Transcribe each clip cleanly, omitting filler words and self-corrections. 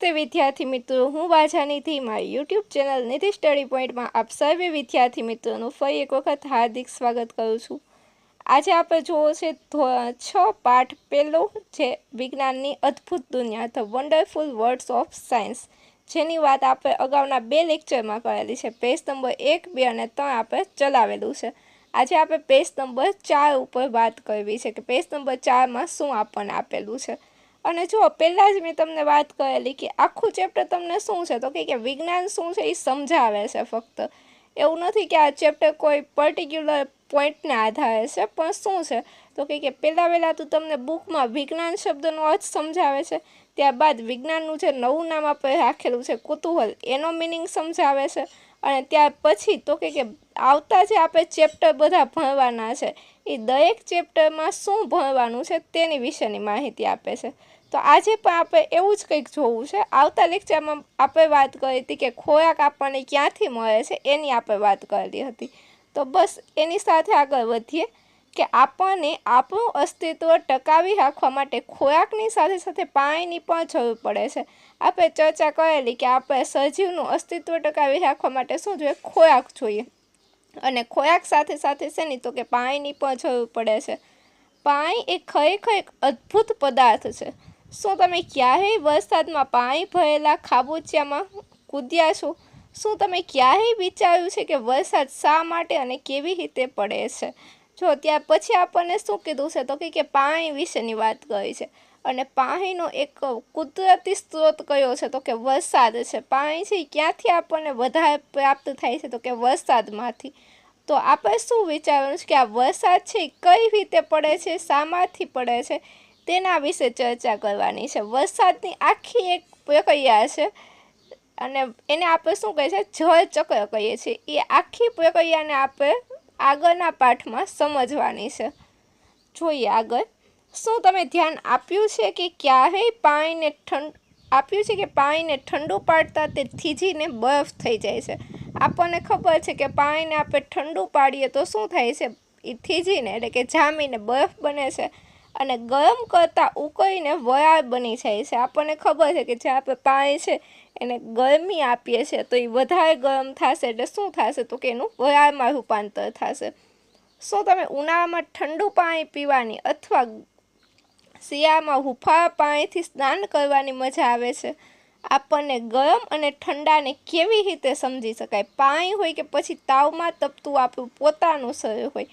नमस्ते विद्यार्थी मित्रों, हूँ वाछानी मारी यूट्यूब चेनल निधि स्टडी पॉइंट में आप सर्वे विद्यार्थी मित्रों फरी एक वखत हार्दिक स्वागत करूँ छूँ। आज आप जोવો છે 6 पाठ पहलो जे विज्ञाननी अद्भुत दुनिया ध wonderful words of science jenny बात आप अगाउना 2 लेक्चर में करेली है। पेज नंबर 1, 2 और 3 आप चलावेलू है। आज आप पेज नंबर 4 पर बात करवी है कि पेज नंबर 4 में शू आपने आपेलू है। અને જો પહેલાં જ મેં તમને વાત કરેલી કે આખું ચેપ્ટર તમને શું છે તો કે વિજ્ઞાન શું છે એ સમજાવે છે। ફક્ત એવું નથી કે આ ચેપ્ટર કોઈ પર્ટિક્યુલર પોઈન્ટને આધારે છે, પણ શું છે તો કે પહેલાં તો તમને બુકમાં વિજ્ઞાન શબ્દનો અર્થ સમજાવે છે, ત્યારબાદ વિજ્ઞાનનું જે નવું નામ આપણે રાખેલું છે કુતૂહલ એનો મિનિંગ સમજાવે છે, અને ત્યાર પછી તો કે આવતા જે આપણે ચેપ્ટર બધા ભણવાના છે એ દરેક ચેપ્ટરમાં શું ભણવાનું છે તેની વિશેની માહિતી આપે છે। તો આજે પણ આપણે એવું જ કંઈક જોવું છે। આવતા લેક્ચરમાં આપણે વાત કરી હતી કે ખોરાક આપણને ક્યાંથી મળે છે એની આપણે વાત કરેલી હતી। તો બસ એની સાથે આગળ વધીએ કે આપણને આપણું અસ્તિત્વ ટકાવી રાખવા માટે ખોરાકની સાથે સાથે પાણીની પણ જરૂર પડે છે। આપણે ચર્ચા કરેલી કે આપણે સજીવનું અસ્તિત્વ ટકાવી રાખવા માટે શું જોઈએ, ખોરાક જોઈએ, અને ખોરાક સાથે સાથે શેની તો કે પાણીની પણ જરૂર પડે છે। પાણી એ ખરેખર એક અદ્ભુત પદાર્થ છે। શું તમે ક્યારેય વરસાદમાં પાણી ભરેલા ખાબોચિયામાં કૂદ્યા છો? શું તમે ક્યારેય વિચાર્યું છે કે વરસાદ શા માટે અને કેવી રીતે પડે છે? જો ત્યાર પછી આપણને શું કીધું છે તો કે પાણી વિશેની વાત કરી છે, અને પાણીનો એક કુદરતી સ્ત્રોત કયો છે તો કે વરસાદ છે। પાણી છે ક્યાંથી આપણને વધારે પ્રાપ્ત થાય છે તો કે વરસાદમાંથી। તો આપણે શું વિચારવાનું છે કે આ વરસાદ છે કઈ રીતે પડે છે, શામાંથી પડે છે તેના વિશે ચર્ચા કરવાની છે। વરસાદની આખી એક પ્રક્રિયા છે અને એને આપણે શું કહીએ છીએ, જળચક્ર કહીએ છીએ। એ આખી પ્રક્રિયાને આપણે આગળના પાઠમાં સમજવાની છે। જોઈએ આગળ, શું તમે ધ્યાન આપ્યું છે કે ક્યારેય પાણીને ઠંડુ પાડતા તે થીજીને બરફ થઈ જાય છે? આપણને ખબર છે કે પાણીને આપણે ઠંડુ પાડીએ તો શું થાય છે, એ થીજીને એટલે કે જામીને બરફ બને છે, અને ગરમ કરતાં ઉકળીને વરાળ બની જાય છે। આપણને ખબર છે કે જે આપણે પાણી છે એને ગરમી આપીએ છીએ તો એ વધારે ગરમ થશે એટલે શું થશે તો કે એનું વરાળમાં રૂપાંતર થશે। શું તમે ઉનાળામાં ઠંડુ પાણી પીવાની અથવા શિયાળામાં હુંફાળા પાણીથી સ્નાન કરવાની મજા આવે છે? આપણને ગરમ અને ઠંડાને કેવી રીતે સમજી શકાય? પાણી હોય કે પછી તાવમાં તપતું આપણું પોતાનું શરીર હોય,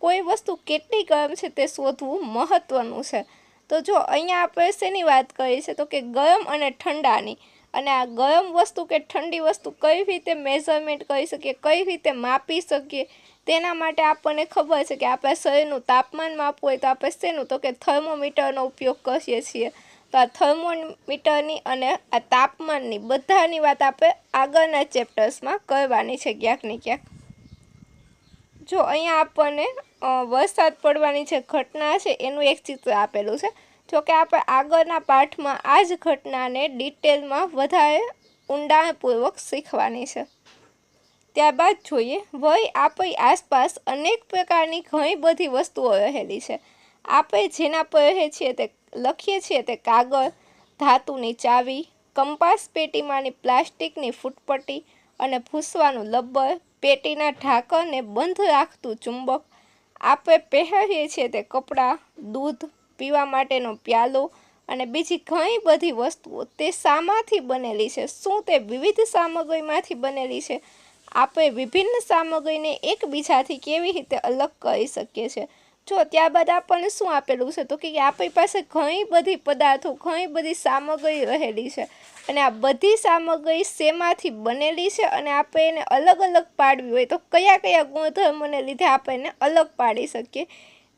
કોઈ વસ્તુ કેટલી ગરમ છે તે શોધવું મહત્વનું છે। તો જો અહીંયા આપણે શેની વાત કરી છે તો કે ગરમ અને ઠંડાની, અને આ ગરમ વસ્તુ કે ઠંડી વસ્તુ કઈ રીતે મેઝરમેન્ટ કરી શકીએ, કઈ રીતે માપી શકીએ, તેના માટે આપણને ખબર છે કે આપણે શરીરનું તાપમાન માપવું હોય તો આપણે શેનું તો કે થર્મોમીટરનો ઉપયોગ કરીએ છીએ। તો આ થર્મોમીટરની અને આ તાપમાનની બધાની વાત આપણે આગળના ચેપ્ટર્સમાં કરવાની છે ક્યાંક ને ક્યાંક। જો અહીંયા આપણને વરસાદ પડવાની જે ઘટના છે એનું એક ચિત્ર આપેલું છે। જો કે આપણે આગળના પાઠમાં આ જ ઘટનાને ડિટેલમાં વધારે ઊંડાણપૂર્વક શીખવાની છે। ત્યારબાદ જોઈએ, વળી આપણી આસપાસ અનેક પ્રકારની ઘણી બધી વસ્તુઓ રહેલી છે। આપણે જેના પર રહે છીએ તે લખીએ છીએ તે કાગળ, ધાતુની ચાવી, કંપાસ પેટીમાંની પ્લાસ્ટિકની ફૂટપટ્ટી અને ભૂસવાનું લબ્બર, પેટીના ઢાંકણને બંધ રાખતું ચુંબક, આપણે પહેરીએ છીએ તે કપડાં, દૂધ, પીવા માટેનો પ્યાલો અને બીજી ઘણી બધી વસ્તુઓ તે શામાંથી બનેલી છે? શું તે વિવિધ સામગ્રીમાંથી બનેલી છે? આપણે વિભિન્ન સામગ્રીને એકબીજાથી કેવી રીતે અલગ કરી શકીએ છીએ? જો ત્યારબાદ આપણને શું આપેલું છે તો કે આપણી પાસે ઘણી બધી પદાર્થો, ઘણી બધી સામગ્રી રહેલી છે, અને આ બધી સામગ્રી શેમાંથી બનેલી છે, અને આપણે એને અલગ અલગ પાડવી હોય તો કયા કયા ગુણધર્મોને લીધે આપણે એને અલગ પાડી શકીએ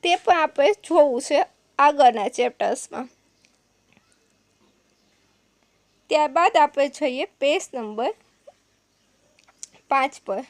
તે પણ આપણે જોવું છે આગળના ચેપ્ટર્સમાં। ત્યારબાદ આપણે જોઈએ પેજ નંબર 5 પર।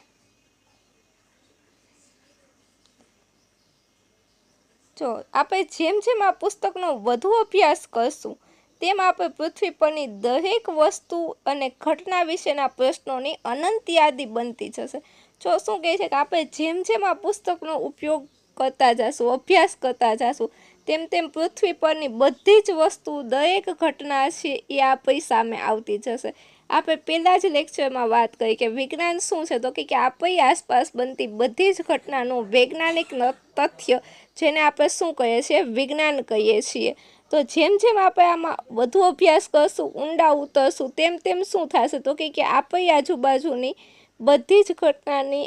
જો આપણે જેમ જેમ આ પુસ્તકનો વધુ અભ્યાસ કરશું તેમ આપણે પૃથ્વી પરની દરેક વસ્તુ અને ઘટના વિશેના પ્રશ્નોની અનંત યાદી બનતી જશે। જો શું કહે છે કે આપણે જેમ જેમ આ પુસ્તકનો ઉપયોગ કરતા જશું, અભ્યાસ કરતા જશું, તેમ તેમ પૃથ્વી પરની બધી જ વસ્તુ, દરેક ઘટના છે એ આપણી સામે આવતી જશે. આપણે પહેલાં જ લેક્ચરમાં વાત કરી કે વિજ્ઞાન શું છે, તો કે આપણી આસપાસ બનતી બધી જ ઘટનાનું વૈજ્ઞાનિક તથ્ય, જેને આપણે શું કહીએ છીએ, વિજ્ઞાન કહીએ છીએ. તો જેમ જેમ આપણે આમાં વધુ અભ્યાસ કરશું, ઊંડા ઉતરશું, તેમ તેમ શું થશે, તો કે આપણી આજુબાજુની બધી જ ઘટનાની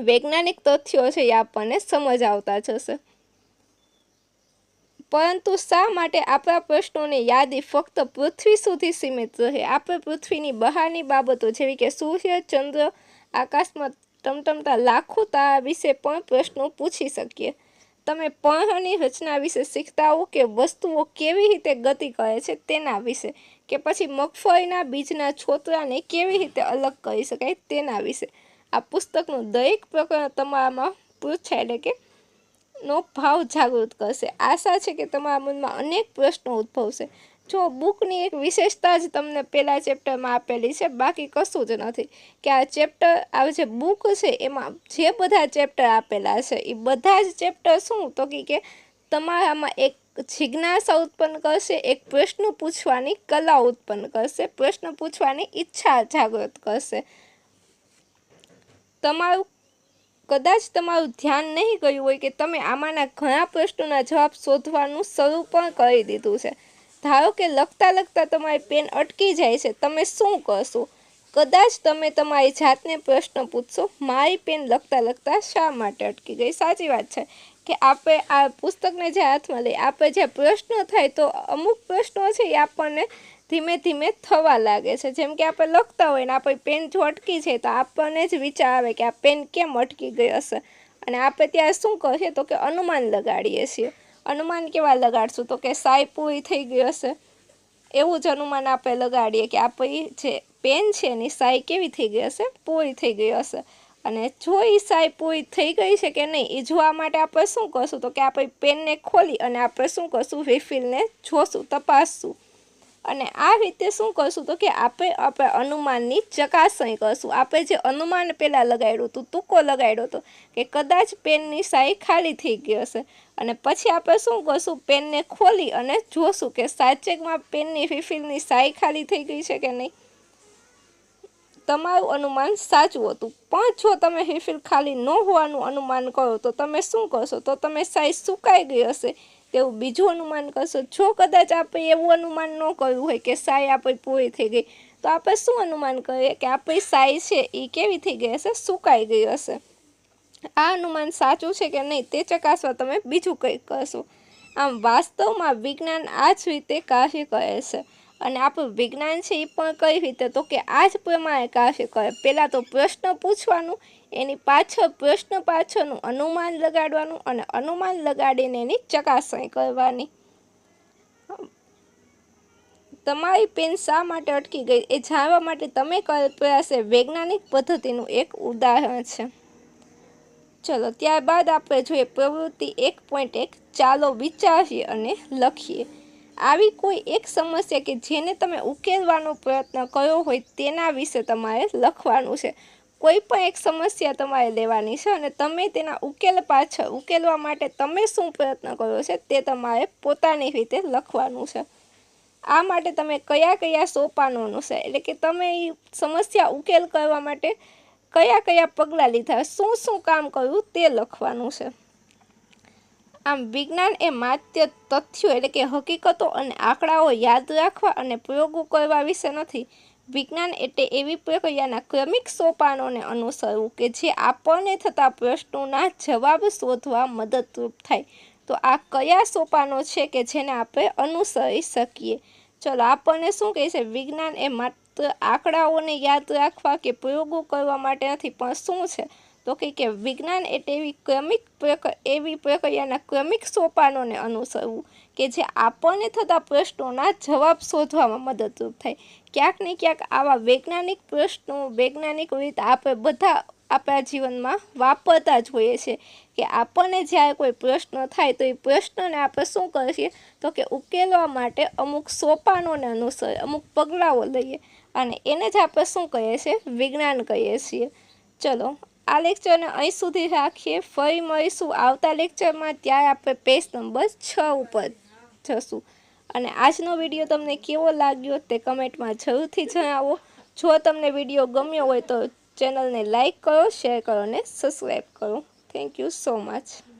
વૈજ્ઞાનિક તથ્યો છે એ આપણને સમજ આવતા જશે. પરંતુ શા માટે આપણા પ્રશ્નોની યાદી ફક્ત પૃથ્વી સુધી સીમિત રહે? આપણે પૃથ્વીની બહારની બાબતો જેવી કે સૂર્ય, ચંદ્ર, આકાશમાં ટમટમતા લાખો તારા વિશે પણ પ્રશ્નો પૂછી શકીએ. તમે પર્ણની રચના વિશે શીખતા હો, કે વસ્તુઓ કેવી રીતે ગતિ કરે છે તેના વિશે, કે પછી મગફળીના બીજના છોતરાને કેવી રીતે અલગ કરી શકાય તેના વિશે. આ પુસ્તકનું દરેક પ્રકરણ તમારામાં પૂછાય એટલે કે નો ભાવ જાગૃત કરશે. આશા છે કે તમારા મનમાં અનેક પ્રશ્નો ઉદ્ભવશે. જો બુકની એક વિશેષતા જ તમને પહેલા ચેપ્ટરમાં આપેલી છે, બાકી કશું જ નથી. કે આ ચેપ્ટર, આ જે બુક છે એમાં જે બધા ચેપ્ટર આપેલા છે એ બધા જ ચેપ્ટર શું, તો કે તમારામાં એક જિજ્ઞાસા ઉત્પન્ન કરશે, એક પ્રશ્ન પૂછવાની કલા ઉત્પન્ન કરશે, પ્રશ્ન પૂછવાની ઈચ્છા જાગૃત કરશે. કદાચ તમારું ધ્યાન નહીં ગયું હોય કે તમે આમાંના ઘણા પ્રશ્નોના જવાબ શોધવાનું શરૂ પણ કરી દીધું છે. ધારો કે લખતા લખતા તમારી પેન અટકી જાય છે, તમે શું કરશો? કદાચ તમે તમારી જાતને પ્રશ્ન પૂછશો, મારી પેન લખતા લખતા શા માટે અટકી ગઈ? સાચી વાત છે કે આપણે આ પુસ્તકને જે હાથમાં લઈએ, આપણે જે પ્રશ્ન થાય તો અમુક પ્રશ્નો છે એ આપણને ધીમે ધીમે થવા લાગે છે. જેમ કે આપણે લખતા હોય ને આપણી પેન જો અટકી છે તો આપણને જ વિચાર આવે કે આ પેન કેમ અટકી ગઈ હશે, અને આપણે ત્યાં શું કરીએ તો કે અનુમાન લગાડીએ છીએ. અનુમાન કેવા લગાડશું, તો કે સાઈ પૂરી થઈ ગઈ હશે, એવું જ અનુમાન આપણે લગાડીએ કે આપણી જે પેન છે એની સાઈ કેવી થઈ ગઈ હશે, પૂરી થઈ ગઈ હશે. અને જો એ સાઈ પૂરી થઈ ગઈ છે કે નહીં એ જોવા માટે આપણે શું કરશું, તો કે આપણે પેનને ખોલી અને આપણે શું કરશું, રિફિલને જોશું, તપાસશું. અને આ રીતે શું કરશું, તો કે આપણે અનુમાનની ચકાસણી કરશું. આપણે જે અનુમાન પહેલાં લગાડ્યું હતું, તુક્કો લગાડ્યો હતો કે કદાચ પેનની સાઈ ખાલી થઈ ગઈ હશે, અને પછી આપણે શું કરશું, પેનને ખોલી અને જોશું કે સાચેમાં પેનની રિફિલની સાઈ ખાલી થઈ ગઈ છે કે નહીં. તમારું અનુમાન સાચું હતું, પણ જો તમે રિફિલ ખાલી ન હોવાનું અનુમાન કરો તો તમે શું કરશો, તો તમે સાઈ સુકાઈ ગઈ હશે તેવું બીજું અનુમાન કરશો. જો કદાચ આપણે એવું અનુમાન ન કર્યું હોય કે સાઈ આપણી પૂરી થઈ ગઈ, તો આપણે શું અનુમાન કરીએ કે આપણી સાઈ છે એ કેવી થઈ ગઈ હશે, સુકાઈ ગઈ હશે. આ અનુમાન સાચું છે કે નહીં તે ચકાસવા તમે બીજું કંઈક કરશો. આમ વાસ્તવમાં વિજ્ઞાન આ જ રીતે કાર્ય કરે છે. અને આપણું વિજ્ઞાન છે એ પણ કઈ રીતે, તો કે આ જ પ્રમાણે કાર્ય કરે. પહેલાં તો પ્રશ્ન પૂછવાનું, એની પાછળ પ્રશ્ન પાછળનું અનુમાન લગાડવાનું, અને અનુમાન લગાડીને એની ચકાસણી કરવાની. તમારી પેન શા માટે અટકી ગઈ એ જાણવા માટે તમે કરેલ પ્રયાસ એ વૈજ્ઞાનિક પદ્ધતિનું એક ઉદાહરણ છે. ચલો ત્યારબાદ આપણે જોઈએ પ્રવૃત્તિ 1.1, ચાલો વિચારીએ અને લખીએ. આવી કોઈ એક સમસ્યા કે જેને તમે ઉકેલવાનો પ્રયત્ન કર્યો હોય તેના વિશે તમારે લખવાનું છે. કોઈ પણ એક સમસ્યા તમારે લેવાની છે અને તમે તેના ઉકેલવા માટે તમે શું પ્રયત્ન કર્યો છે તે તમારે પોતાની રીતે લખવાનું છે. આ માટે તમે કયા કયા સોપાનો અનુસાર, એટલે કે તમે એ સમસ્યા ઉકેલ કરવા માટે કયા કયા પગલાં લીધા, શું શું કામ કર્યું તે લખવાનું છે. આમ વિજ્ઞાન એ માત્ર તથ્યો એટલે કે હકીકતો અને આંકડાઓ યાદ રાખવા અને પ્રયોગો કરવા વિશે નથી. વિજ્ઞાન એટલે એવી પ્રક્રિયાના ક્રમિક સોપાનોને અનુસરવું કે જે આપણને થતા પ્રશ્નોના જવાબ શોધવા મદદરૂપ થાય. તો આ કયા સોપાનો છે કે જેને આપણે અનુસરી શકીએ? ચલો આપણને શું કહે છે, વિજ્ઞાન એ માત્ર આંકડાઓને યાદ રાખવા કે પ્રયોગો કરવા માટે નથી, પણ શું છે, તો કે વિજ્ઞાન એટલે એવી પ્રક્રિયાના ક્રમિક સોપાનોને અનુસરવું કે જે આપણને થતા પ્રશ્નોના જવાબ શોધવામાં મદદરૂપ થાય. ક્યાંક ને ક્યાંક આવા વૈજ્ઞાનિક પ્રશ્નો, વૈજ્ઞાનિક રીત આપણે બધા આપણા જીવનમાં વાપરતા જ હોઈએ છીએ. કે આપણને જ્યારે કોઈ પ્રશ્ન થાય તો એ પ્રશ્નને આપણે શું કરીએ, તો કે ઉકેલવા માટે અમુક સોપાનોને અનુસરીએ, અમુક પગલાઓ લઈએ, અને એને જ આપણે શું કહીએ છીએ, વિજ્ઞાન કહીએ છીએ. ચલો આ લેક્ચરને અહીં સુધી રાખીએ. ફરી મળીશું આવતા લેક્ચરમાં. ત્યારે આપણે પેજ નંબર 6 ઉપર જશું. અને આજનો વિડીયો તમને કેવો લાગ્યો તે કમેન્ટમાં જરૂરથી જણાવો. જો તમને વિડીયો ગમ્યો હોય તો ચેનલને લાઈક કરો, શેર કરો અને સબસ્ક્રાઈબ કરો. Thank you so much.